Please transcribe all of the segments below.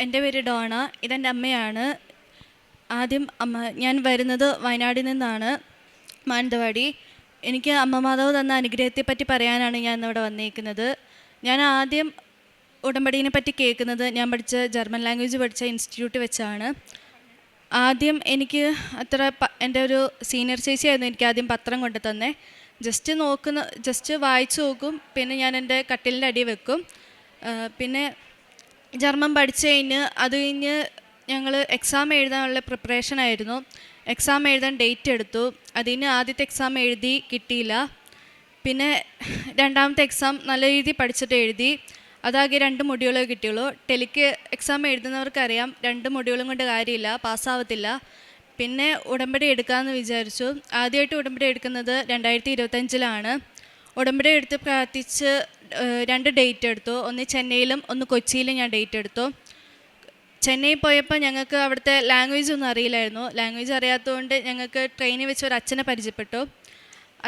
എൻ്റെ പേര് ഡോണ. ഇതെൻ്റെ അമ്മയാണ്. ആദ്യം ഞാൻ വരുന്നത് വയനാട്ടിൽ നിന്നാണ്, മാനന്തവാടി. എനിക്ക് അമ്മ മാതാവ് തന്ന അനുഗ്രഹത്തെപ്പറ്റി പറയാനാണ് ഞാൻ ഇന്നിവിടെ വന്നിരിക്കുന്നത്. ഞാൻ ആദ്യം ഉടമ്പടീനെ പറ്റി കേൾക്കുന്നത് ഞാൻ പഠിച്ച ജർമ്മൻ ലാംഗ്വേജ് പഠിച്ച ഇൻസ്റ്റിറ്റ്യൂട്ട് വെച്ചാണ്. ആദ്യം എനിക്ക് എൻ്റെ ഒരു സീനിയർ ചേച്ചിയായിരുന്നു എനിക്ക് ആദ്യം പത്രം കൊണ്ട് തന്നെ. ജസ്റ്റ് വായിച്ചു നോക്കും, പിന്നെ ഞാൻ എൻ്റെ കട്ടിലിൻ്റെ അടി വെക്കും. പിന്നെ ജർമ്മൻ പഠിച്ചു അത് കഴിഞ്ഞ് ഞങ്ങൾ എക്സാം എഴുതാനുള്ള പ്രിപ്പറേഷനായിരുന്നു. എക്സാം എഴുതാൻ ഡേറ്റ് എടുത്തു. അതിന് ആദ്യത്തെ എക്സാം എഴുതി, കിട്ടിയില്ല. പിന്നെ രണ്ടാമത്തെ എക്സാം നല്ല രീതിയിൽ പഠിച്ചിട്ട് എഴുതി. അതാകെ 2 മൊഡ്യൂളേ കിട്ടിയുള്ളൂ. ടെലിക്ക് എക്സാം എഴുതുന്നവർക്കറിയാം 2 മൊഡ്യൂളും കൊണ്ട് കാര്യമില്ല, പാസ്സാവത്തില്ല. പിന്നെ ഉടമ്പടി എടുക്കാമെന്ന് വിചാരിച്ചു. ആദ്യമായിട്ട് ഉടമ്പടി എടുക്കുന്നത് 2025-ലാണ്. ഉടമ്പടി എടുത്ത് പ്രാർത്ഥിച്ച് 2 ഡേറ്റ് എടുത്തു. ഒന്ന് ചെന്നൈയിലും ഒന്ന് കൊച്ചിയിലും ഞാൻ ഡേറ്റ് എടുത്തു. ചെന്നൈ പോയപ്പോൾ ഞങ്ങൾക്ക് അവിടുത്തെ ലാംഗ്വേജ് ഒന്നും അറിയില്ലായിരുന്നു. ലാംഗ്വേജ് അറിയാത്തതുകൊണ്ട് ഞങ്ങൾക്ക് ട്രെയിനിൽ വെച്ച് ഒരു അച്ഛനെ പരിചയപ്പെട്ടു.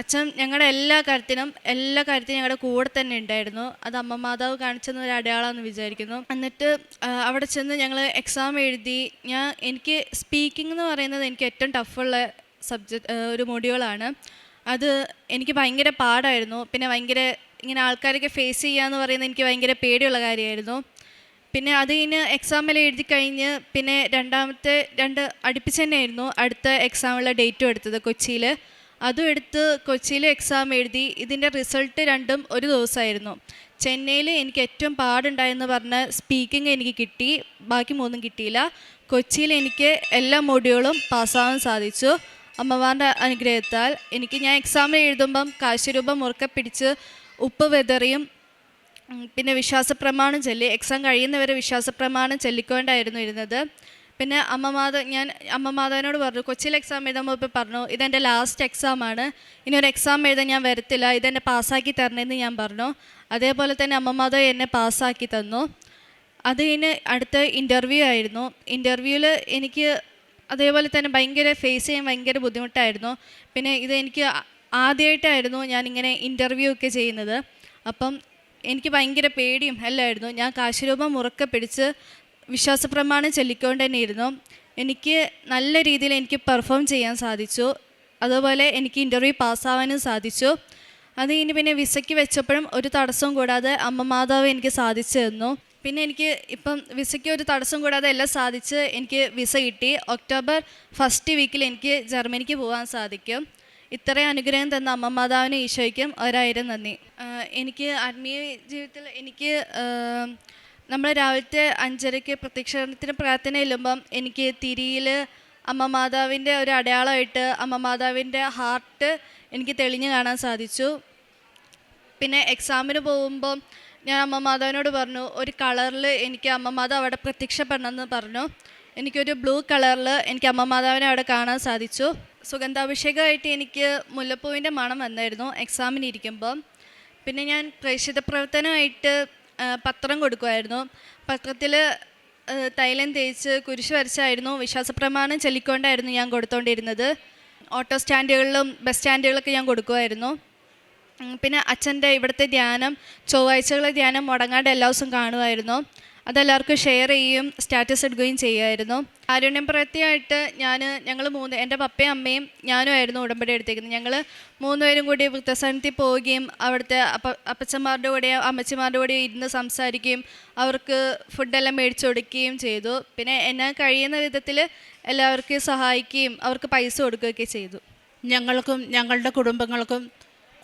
അച്ഛൻ ഞങ്ങളുടെ എല്ലാ കാര്യത്തിനും ഞങ്ങളുടെ കൂടെ തന്നെ ഉണ്ടായിരുന്നു. അത് അമ്മ മാതാവ് കാണിച്ചെന്ന ഒരു അടയാളമെന്ന് വിചാരിക്കുന്നു. എന്നിട്ട് അവിടെ ചെന്ന് ഞങ്ങൾ എക്സാം എഴുതി. എനിക്ക് സ്പീക്കിംഗ് എന്ന് പറയുന്നത് എനിക്ക് ഏറ്റവും ടഫുള്ള ഒരു മൊഡ്യൂളാണ്. അത് എനിക്ക് ഭയങ്കര പാടായിരുന്നു. പിന്നെ ഇങ്ങനെ ആൾക്കാരൊക്കെ ഫേസ് ചെയ്യാന്ന് പറയുന്നത് എനിക്ക് ഭയങ്കര പേടിയുള്ള കാര്യമായിരുന്നു. പിന്നെ അത് കഴിഞ്ഞ് എക്സാമിൽ എഴുതി കഴിഞ്ഞ് പിന്നെ 2 അടുപ്പിച്ച് തന്നെയായിരുന്നു അടുത്ത എക്സാമുള്ള ഡേറ്റും എടുത്തത്, കൊച്ചിയിൽ. അതും എടുത്ത് കൊച്ചിയിൽ എക്സാം എഴുതി. ഇതിൻ്റെ റിസൾട്ട് 2ഉം ഒരു ദിവസമായിരുന്നു. ചെന്നൈയിൽ എനിക്ക് ഏറ്റവും പാടുണ്ടായെന്ന് പറഞ്ഞ സ്പീക്കിംഗ് എനിക്ക് കിട്ടി, ബാക്കി 3ഉം കിട്ടിയില്ല. കൊച്ചിയിൽ എനിക്ക് എല്ലാ മൊഡ്യൂളും പാസ്സാവാൻ സാധിച്ചു അമ്മമാരുടെ അനുഗ്രഹത്താൽ. ഞാൻ എക്സാമിൽ എഴുതുമ്പം കാശുരൂപം മുറുക്കെ പിടിച്ച് ഉപ്പ് വെതറിയും പിന്നെ വിശ്വാസപ്രമാണം ചൊല്ലി എക്സാം കഴിയുന്നവരെ വിശ്വാസപ്രമാണം ചൊല്ലിക്കൊണ്ടായിരുന്നു ഇരുന്നത്. പിന്നെ ഞാൻ അമ്മ മാതാവിനോട് പറഞ്ഞു, കൊച്ചിയിൽ എക്സാം എഴുതുമ്പോൾ ഇപ്പോൾ പറഞ്ഞു, ഇതെൻ്റെ ലാസ്റ്റ് എക്സാമാണ്, ഇനി ഒരു എക്സാം എഴുതാൻ ഞാൻ വരത്തില്ല, ഇതെന്നെ പാസ്സാക്കി തരണമെന്ന് ഞാൻ പറഞ്ഞു. അതേപോലെ തന്നെ അമ്മ മാതാവ് എന്നെ പാസ്സാക്കി തന്നു. അത് കഴിഞ്ഞ് അടുത്ത ഇൻ്റർവ്യൂ ആയിരുന്നു. ഇൻ്റർവ്യൂവിൽ എനിക്ക് അതേപോലെ തന്നെ ഫേസ് ചെയ്യാൻ ഭയങ്കര ബുദ്ധിമുട്ടായിരുന്നു. പിന്നെ എനിക്ക് ആദ്യമായിട്ടായിരുന്നു ഞാനിങ്ങനെ ഇൻ്റർവ്യൂ ഒക്കെ ചെയ്യുന്നത്. അപ്പം എനിക്ക് ഭയങ്കര പേടിയും എല്ലാമായിരുന്നു. ഞാൻ കാശുരൂപം മുറുക്കെ പിടിച്ച് വിശ്വാസപ്രമാണം ചൊല്ലിക്കൊണ്ട് തന്നെ ഇരുന്നു. എനിക്ക് നല്ല രീതിയിൽ എനിക്ക് പെർഫോം ചെയ്യാൻ സാധിച്ചു. അതുപോലെ എനിക്ക് ഇൻ്റർവ്യൂ പാസ്സാവാനും സാധിച്ചു. അത് കഴിഞ്ഞ് പിന്നെ വിസയ്ക്ക് വെച്ചപ്പോഴും ഒരു തടസ്സവും കൂടാതെ അമ്മ മാതാവ് എനിക്ക് സാധിച്ചു തന്നു. പിന്നെ എനിക്ക് ഇപ്പം വിസയ്ക്ക് ഒരു തടസ്സം കൂടാതെ എല്ലാം സാധിച്ച് എനിക്ക് വിസ കിട്ടി. ഒക്ടോബർ 1st വീക്കിൽ എനിക്ക് ജർമ്മനിക്ക് പോകാൻ സാധിക്കും. ഇത്രയും അനുഗ്രഹം തന്ന അമ്മ മാതാവിനും ഈശോയ്ക്കും 1000 നന്ദി. എനിക്ക് ആത്മീയ ജീവിതത്തിൽ നമ്മൾ രാവിലത്തെ 5:30 പ്രത്യക്ഷത്തിന് പ്രാർത്ഥന ചെല്ലുമ്പം എനിക്ക് തിരിയിൽ അമ്മ മാതാവിൻ്റെ ഒരു അടയാളമായിട്ട് അമ്മ മാതാവിൻ്റെ ഹാർട്ട് എനിക്ക് തെളിഞ്ഞു കാണാൻ സാധിച്ചു. പിന്നെ എക്സാമിന് പോകുമ്പം ഞാൻ അമ്മ മാതാവിനോട് പറഞ്ഞു, ഒരു കളറിൽ എനിക്ക് അമ്മ മാതാവ് അവിടെ പ്രത്യക്ഷപ്പെടണമെന്ന് പറഞ്ഞു. എനിക്കൊരു ബ്ലൂ കളറിൽ എനിക്ക് അമ്മ മാതാവിനെ അവിടെ കാണാൻ സാധിച്ചു. സുഗന്ധാഭിഷേകമായിട്ട് എനിക്ക് മുല്ലപ്പൂവിൻ്റെ മണം വന്നായിരുന്നു എക്സാമിനിരിക്കുമ്പം. പിന്നെ ഞാൻ പ്രേക്ഷിത പ്രവർത്തനമായിട്ട് പത്രം കൊടുക്കുമായിരുന്നു. പത്രത്തിൽ തൈലം തേച്ച് കുരിശ് വരച്ചായിരുന്നു വിശ്വാസപ്രമാണം ചൊല്ലിക്കൊണ്ടായിരുന്നു ഞാൻ കൊടുത്തുകൊണ്ടിരുന്നത്. ഓട്ടോ സ്റ്റാൻഡുകളിലും ബസ് സ്റ്റാൻഡുകളിലൊക്കെ ഞാൻ കൊടുക്കുമായിരുന്നു. പിന്നെ അച്ഛൻ്റെ ഇവിടുത്തെ ധ്യാനം, ചൊവ്വാഴ്ചകളെ ധ്യാനം മുടങ്ങാണ്ട് എല്ലാ ദിവസവും കാണുമായിരുന്നു. അതെല്ലാവർക്കും ഷെയർ ചെയ്യുകയും സ്റ്റാറ്റസ് ഇടുകയും ചെയ്യുമായിരുന്നു. കാരുണ്യം പ്രവൃത്തിയായിട്ട് ഞങ്ങൾ എൻ്റെ പപ്പയും അമ്മയും ഞാനും ആയിരുന്നു ഉടമ്പടി എടുത്തേക്കുന്നത്. ഞങ്ങൾ 3 പേരും കൂടി വൃദ്ധസദനത്തിൽ പോവുകയും അവിടുത്തെ അപ്പച്ചന്മാരുടെ കൂടെയും അമ്മച്ചിമാരുടെ കൂടെയും ഇരുന്ന് സംസാരിക്കുകയും അവർക്ക് ഫുഡെല്ലാം മേടിച്ചു കൊടുക്കുകയും ചെയ്തു. പിന്നെ എന്നെ കഴിയുന്ന വിധത്തിൽ എല്ലാവർക്കും സഹായിക്കുകയും അവർക്ക് പൈസ കൊടുക്കുകയൊക്കെ ചെയ്തു. ഞങ്ങൾക്കും ഞങ്ങളുടെ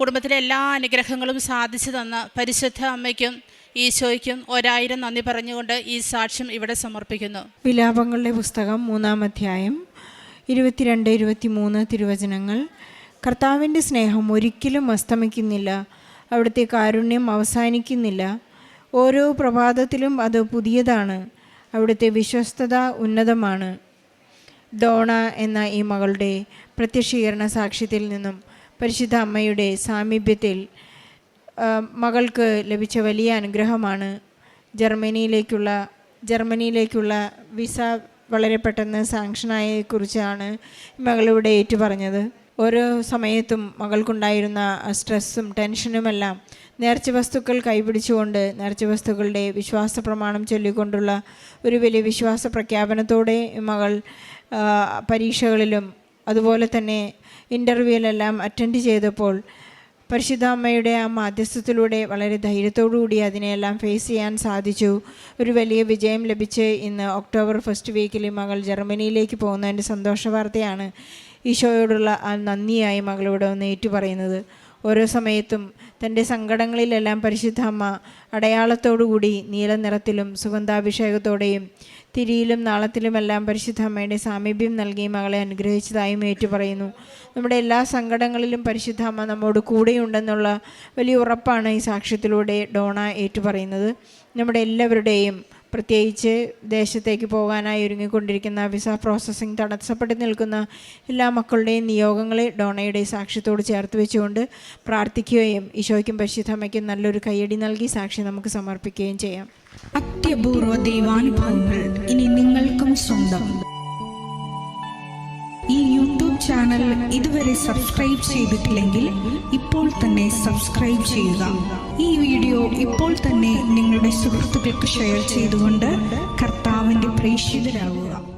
കുടുംബത്തിലെ എല്ലാ അനുഗ്രഹങ്ങളും സാധിച്ചു തന്ന പരിശുദ്ധ അമ്മയ്ക്കും ഈശോയ്ക്കും 1000 നന്ദി പറഞ്ഞുകൊണ്ട് ഈ സാക്ഷ്യം ഇവിടെ സമർപ്പിക്കുന്നു. വിലാപങ്ങളുടെ പുസ്തകം 3-ാം അധ്യായം 22-23 തിരുവചനങ്ങൾ. കർത്താവിൻ്റെ സ്നേഹം ഒരിക്കലും അസ്തമിക്കുന്നില്ല, അവിടുത്തെ കാരുണ്യം അവസാനിക്കുന്നില്ല. ഓരോ പ്രഭാതത്തിലും അത് പുതിയതാണ്, അവിടുത്തെ വിശ്വസ്തത ഉന്നതമാണ്. ഡോണ എന്ന ഈ മകളുടെ പ്രത്യക്ഷീകരണ സാക്ഷ്യത്തിൽ നിന്നും പരിശുദ്ധ അമ്മയുടെ സാമീപ്യത്തിൽ മകൾക്ക് ലഭിച്ച വലിയ അനുഗ്രഹമാണ്. ജർമ്മനിയിലേക്കുള്ള വിസ വളരെ പെട്ടെന്ന് സാങ്ഷനായതിനെക്കുറിച്ചാണ് മകളിവിടെ ഏറ്റുപറഞ്ഞത്. ഓരോ സമയത്തും മകൾക്കുണ്ടായിരുന്ന സ്ട്രെസ്സും ടെൻഷനുമെല്ലാം നേർച്ച വസ്തുക്കൾ കൈപിടിച്ചുകൊണ്ട് നേർച്ച വസ്തുക്കളുടെ വിശ്വാസ പ്രമാണം ചൊല്ലിക്കൊണ്ടുള്ള ഒരു വലിയ വിശ്വാസ പ്രഖ്യാപനത്തോടെ മകൾ പരീക്ഷകളിലും അതുപോലെ തന്നെ ഇൻ്റർവ്യൂവിലെല്ലാം അറ്റൻഡ് ചെയ്തപ്പോൾ പരിശുദ്ധ അമ്മയുടെ ആ മാധ്യസ്ഥത്തിലൂടെ വളരെ ധൈര്യത്തോടുകൂടി അതിനെയെല്ലാം ഫേസ് ചെയ്യാൻ സാധിച്ചു. ഒരു വലിയ വിജയം ലഭിച്ച് ഇന്ന് ഒക്ടോബർ ഫസ്റ്റ് വീക്കിൽ മകൾ ജർമ്മനിയിലേക്ക് പോകുന്നതിൻ്റെ സന്തോഷ വാർത്തയാണ് ഈശോയോടുള്ള ആ നന്ദിയായി മകളിവിടെ ഒന്ന് ഏറ്റുപറയുന്നത്. ഓരോ സമയത്തും തൻ്റെ സങ്കടങ്ങളിലെല്ലാം പരിശുദ്ധ അമ്മ അടയാളത്തോടുകൂടി നീല നിറത്തിലും സുഗന്ധാഭിഷേകത്തോടെയും തിരിയിലും നാളത്തിലുമെല്ലാം പരിശുദ്ധ അമ്മയുടെ സാമീപ്യം നൽകി മകളെ അനുഗ്രഹിച്ചതായും ഏറ്റുപറയുന്നു. നമ്മുടെ എല്ലാ സങ്കടങ്ങളിലും പരിശുദ്ധ അമ്മ നമ്മോട് കൂടെയുണ്ടെന്നുള്ള വലിയ ഉറപ്പാണ് ഈ സാക്ഷ്യത്തിലൂടെ ഡോണ ഏറ്റുപറയുന്നത്. നമ്മുടെ എല്ലാവരുടെയും പ്രത്യേകിച്ച് ദേശത്തേക്ക് പോകാനായി ഒരുങ്ങിക്കൊണ്ടിരിക്കുന്ന വിസ പ്രോസസ്സിംഗ് തടസ്സപ്പെട്ട് നിൽക്കുന്ന എല്ലാ മക്കളുടെയും നിയോഗങ്ങളെ ഡോണയുടെ സാക്ഷ്യത്തോട് ചേർത്ത് വെച്ചുകൊണ്ട് പ്രാർത്ഥിക്കുകയും ഈശോയ്ക്കും പരിശുദ്ധമ്മയ്ക്കും നല്ലൊരു കയ്യടി നൽകി സാക്ഷി നമുക്ക് സമർപ്പിക്കുകയും ചെയ്യാം. അത്യപൂർവ ദൈവാനുഭവങ്ങൾ ഇനി നിങ്ങൾക്കും സ്വന്തം. ഈ യൂട്യൂബ് ചാനൽ ഇതുവരെ സബ്സ്ക്രൈബ് ചെയ്തിട്ടില്ലെങ്കിൽ ഇപ്പോൾ തന്നെ സബ്സ്ക്രൈബ് ചെയ്യുക. ഈ വീഡിയോ ഇപ്പോൾ തന്നെ നിങ്ങളുടെ സുഹൃത്തുക്കൾക്ക് ഷെയർ ചെയ്തുകൊണ്ട് കർത്താവിൻ്റെ പ്രേക്ഷിതരാകുക.